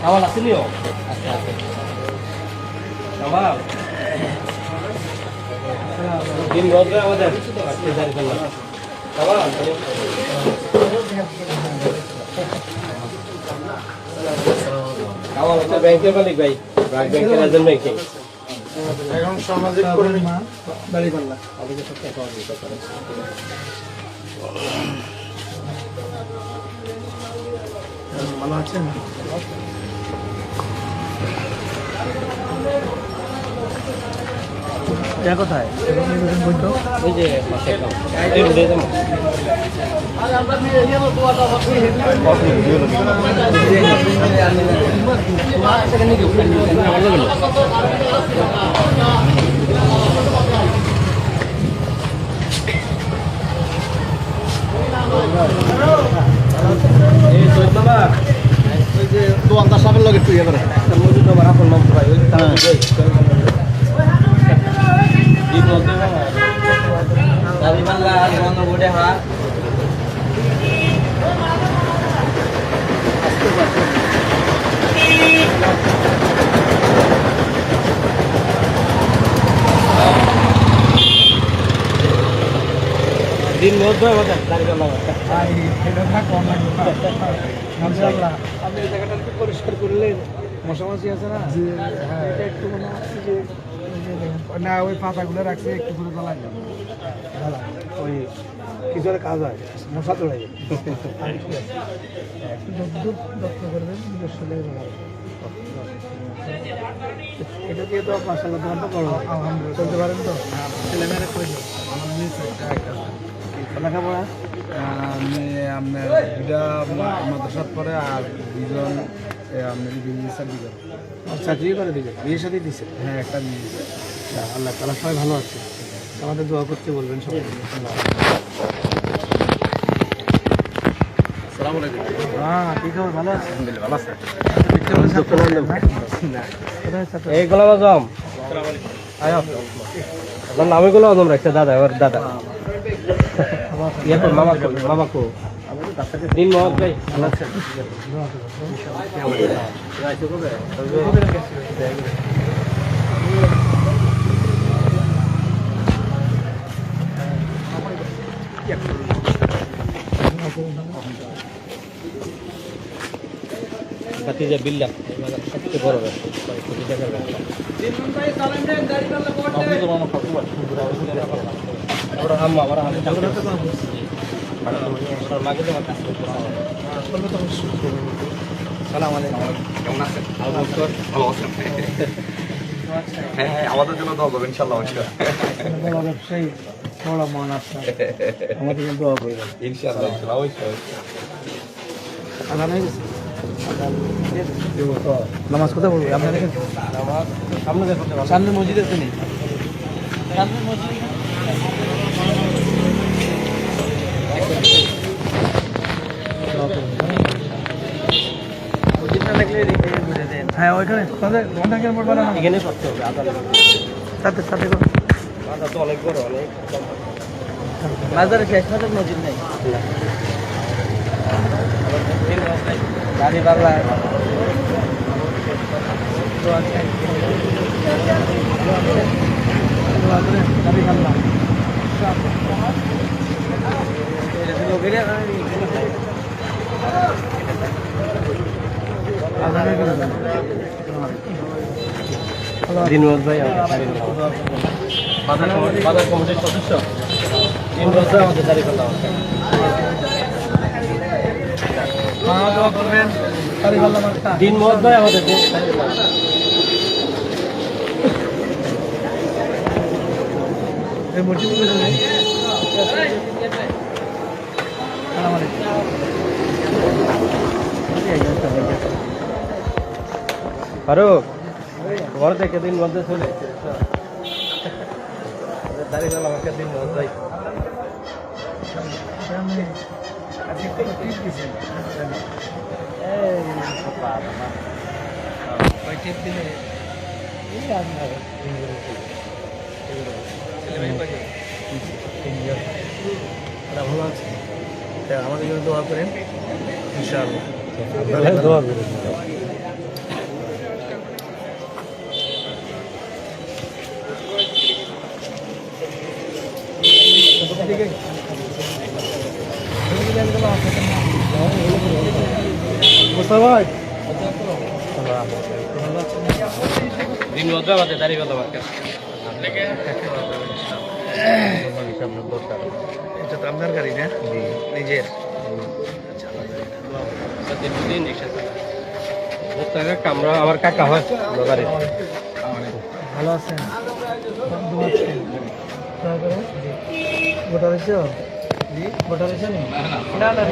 Awal asli yo. Awal. Din roda আমাদের আজকে জারি করলাম। Awal. Awal এটা ব্যাংকের মালিক ভাই। ব্যাংকের এজেন্ট ব্যাংকিং। এখন সামাজিক কর্মী দাঁড়িয়ে পাল্লা আমাদের সাথে কথা বলতে ভালো আছেন কোথায় ওই যে পাশে এই রোডে যাবো এই চৈতলা ওই যে দোকানদার সাহেবের লগে একটু ইয়ে করে মজুদ আবার আপন নাম ভাই ওই তারা দি বলতে দাবি বাংলা বন্ধ করে হ্যাঁ দিন মধ্যে আমাদের দাঁড়িয়ে গেল আপনি এই জায়গাটা একটু পরিষ্কার করলে মশামাছি আছে না এটা একটু মনে হচ্ছে যে না ওই পাতাগুলো রাখছে একটু করে জ্বালাই যাবে ওই কিছু একটা কাজ হয় মশা চলে যাবে একটু যতদূর যত্ন করবেন নিজস্ব এটা দিয়ে তো মাসাল্লাহ দোকানটা বড় আলহামদুলিল্লাহ চলতে পারেন তো ছেলেমেয়েরা করে লেখাপড়া আমি আপনার দুটা মাদ্রাসার পরে আর দুজন আপনার চাকরি করে চাকরি করে দিবে বিয়ের সাথে দিচ্ছে হ্যাঁ একটা মেয়ে আল্লাহ তালা সবাই ভালো আছে আমাদের দোয়া করতে বলবেন সবাই আসসালামু আলাইকুম হ্যাঁ ঠিক আছে ভালো আছে আলহামদুলিল্লাহ ভালো আছে এই গোলাম আজম আয় আপনার নামে গোলাম আজম রাখছে দাদা এবার দাদা ইয়ে কর মামা কো দিন মহৎ ভাই ভালো আছেন ভাতিজা বিল্লা সবচেয়ে বড় ব্যবসা কোটি টাকার ব্যবসা আম্মা আবার হ্যাঁ আমাদের জন্য দোয়া করবেন ইনশাআল্লাহ ব্যবসায়ী বড় মন আপনার আমাদের জন্য দোয়া করবেন ইনশাআল্লাহ অবশ্যই নামাজ কোথায় পড়বে আপনার সামনে মসজিদ আছে নি সামনে মসজিদ হ্যাঁ ওইখানে ঘন্টা কেন পড়বে না এখানে করতে হবে সাথে সাথে আদা তো অনেক বড় অনেক বাজারে শেষ মাঝে মসজিদ নেই গাড়ি বাংলা গাড়ি বাংলা দিনমত ভাই বাজার কমিটির সদস্য দিনমত ভাই আমাদের দাঁড়িয়ে করলাম দিনমত ভাই আমাদের ফারুক ঘর থেকে দিন মধ্যে চলে দাঁড়িয়ে গেলাম একটা দিন মধ্যে ভালো আছে আমাদের জন্য দোয়া করেন ইনশাআল্লাহ দোয়া করি মুস্তাফা ভাই দিন মধ্যে আমাদের দাঁড়িয়ে গেল আমার কাছে এটা তো আপনার গাড়ি না নিজের দিন রিক্সা কামরা আমার কাকা হয় আমার বাড়ির ভালো আছেন ভোটার হয়েছ ভোটার হয়েছেন না না